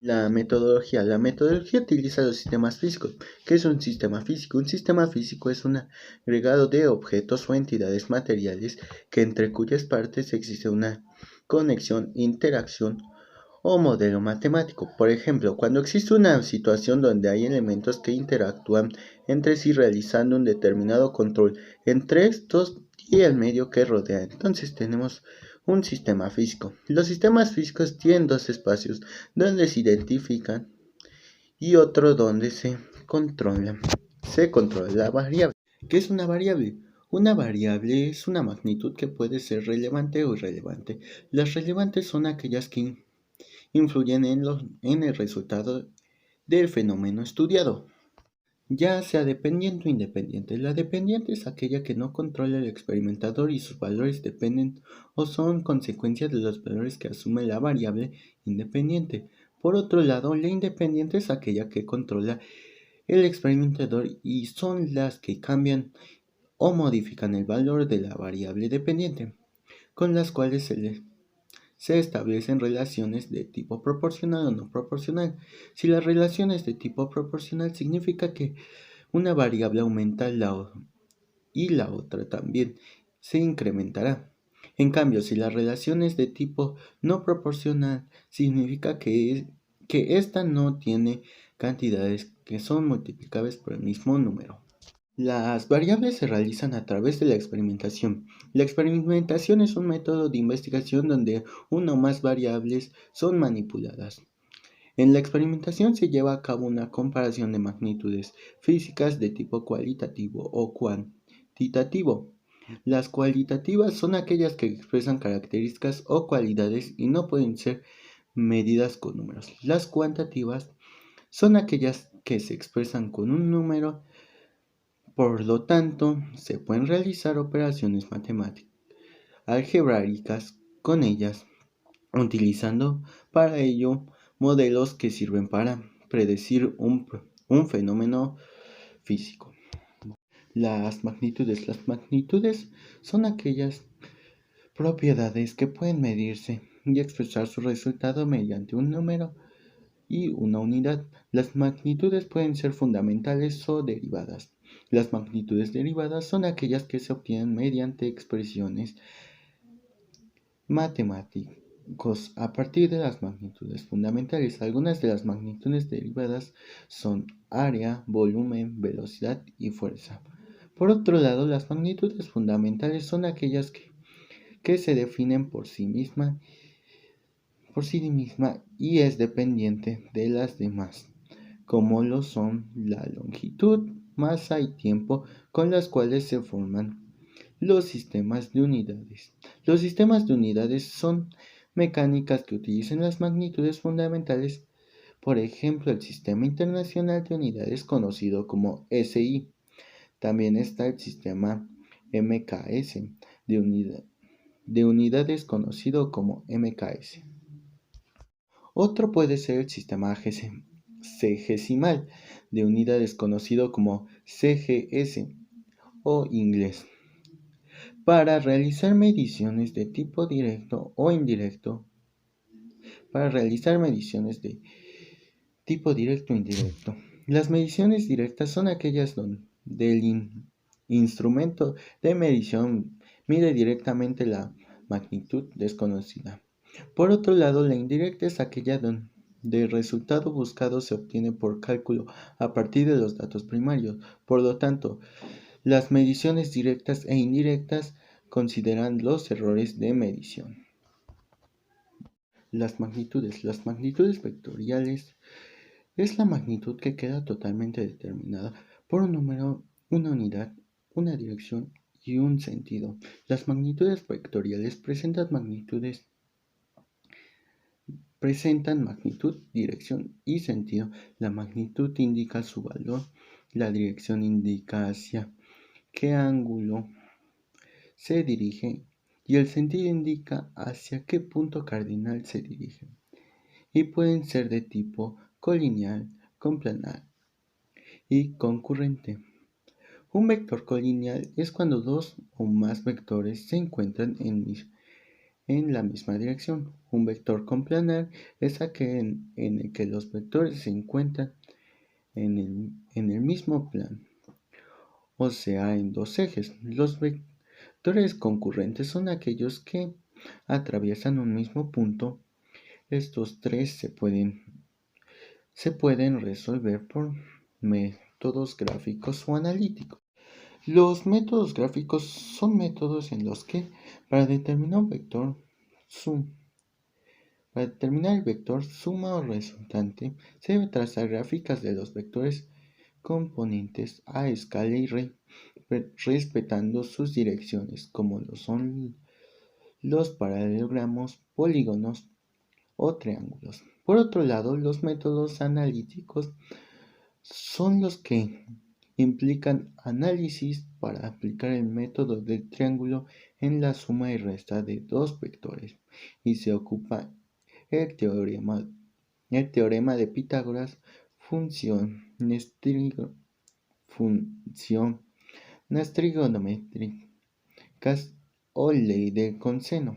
La metodología utiliza los sistemas físicos. ¿Qué es un sistema físico? Un sistema físico es un agregado de objetos o entidades materiales que entre cuyas partes existe una conexión, interacción o modelo matemático. Por ejemplo, cuando existe una situación donde hay elementos que interactúan entre sí realizando un determinado control entre estos y el medio que rodea, entonces tenemos un sistema físico. Los sistemas físicos tienen dos espacios donde se identifican y otro donde se controla. Se controla la variable. ¿Qué es una variable? Una variable es una magnitud que puede ser relevante o irrelevante. Las relevantes son aquellas que influyen en el resultado del fenómeno estudiado, ya sea dependiente o independiente. La dependiente es aquella que no controla el experimentador y sus valores dependen o son consecuencias de los valores que asume la variable independiente. Por otro lado, la independiente es aquella que controla el experimentador y son las que cambian o modifican el valor de la variable dependiente, con las cuales se establecen relaciones de tipo proporcional o no proporcional. Si la relación es de tipo proporcional, significa que una variable aumenta y la otra también se incrementará. En cambio, si la relación es de tipo no proporcional, significa que ésta no tiene cantidades que son multiplicables por el mismo número. Las variables se realizan a través de la experimentación. La experimentación es un método de investigación donde una o más variables son manipuladas. En la experimentación se lleva a cabo una comparación de magnitudes físicas de tipo cualitativo o cuantitativo. Las cualitativas son aquellas que expresan características o cualidades y no pueden ser medidas con números. Las cuantitativas son aquellas que se expresan con un número, por lo tanto, se pueden realizar operaciones matemáticas algebraicas con ellas, utilizando para ello modelos que sirven para predecir un fenómeno físico. Las magnitudes son aquellas propiedades que pueden medirse y expresar su resultado mediante un número y una unidad. Las magnitudes pueden ser fundamentales o derivadas. Las magnitudes derivadas son aquellas que se obtienen mediante expresiones matemáticos a partir de las magnitudes fundamentales. Algunas de las magnitudes derivadas son área, volumen, velocidad y fuerza. Por otro lado, las magnitudes fundamentales son aquellas que se definen por sí misma y es dependiente de las demás, como lo son la longitud, masa y tiempo con las cuales se forman los sistemas de unidades. Los sistemas de unidades son mecánicas que utilizan las magnitudes fundamentales, por ejemplo, el Sistema Internacional de Unidades conocido como SI. También está el sistema MKS de unidades conocido como MKS. Otro puede ser el sistema segesimal de unidades conocido como CGS o inglés. Para realizar mediciones de tipo directo o indirecto, las mediciones directas son aquellas donde el instrumento de medición mide directamente la magnitud desconocida. Por otro lado, la indirecta es aquella donde el resultado buscado se obtiene por cálculo a partir de los datos primarios. Por lo tanto, las mediciones directas e indirectas consideran los errores de medición. Las magnitudes vectoriales es la magnitud que queda totalmente determinada por un número, una unidad, una dirección y un sentido. Las magnitudes vectoriales presentan magnitud, dirección y sentido. La magnitud indica su valor, la dirección indica hacia qué ángulo se dirige y el sentido indica hacia qué punto cardinal se dirige. Y pueden ser de tipo colineal, complanar y concurrente. Un vector colineal es cuando dos o más vectores se encuentran en la misma dirección. Un vector complanar es aquel en el que los vectores se encuentran en el mismo plano, o sea, en dos ejes. Los vectores concurrentes son aquellos que atraviesan un mismo punto. Estos tres se pueden resolver por métodos gráficos o analíticos. Los métodos gráficos son métodos en los que para determinar un vector sum, para determinar el vector suma o resultante, se debe trazar gráficas de los vectores componentes a escala y respetando sus direcciones, como lo son los paralelogramos, polígonos o triángulos. Por otro lado, los métodos analíticos son los que implican análisis para aplicar el método del triángulo en la suma y resta de dos vectores y se ocupa el teorema de Pitágoras, funciones trigonométricas o ley del conseno.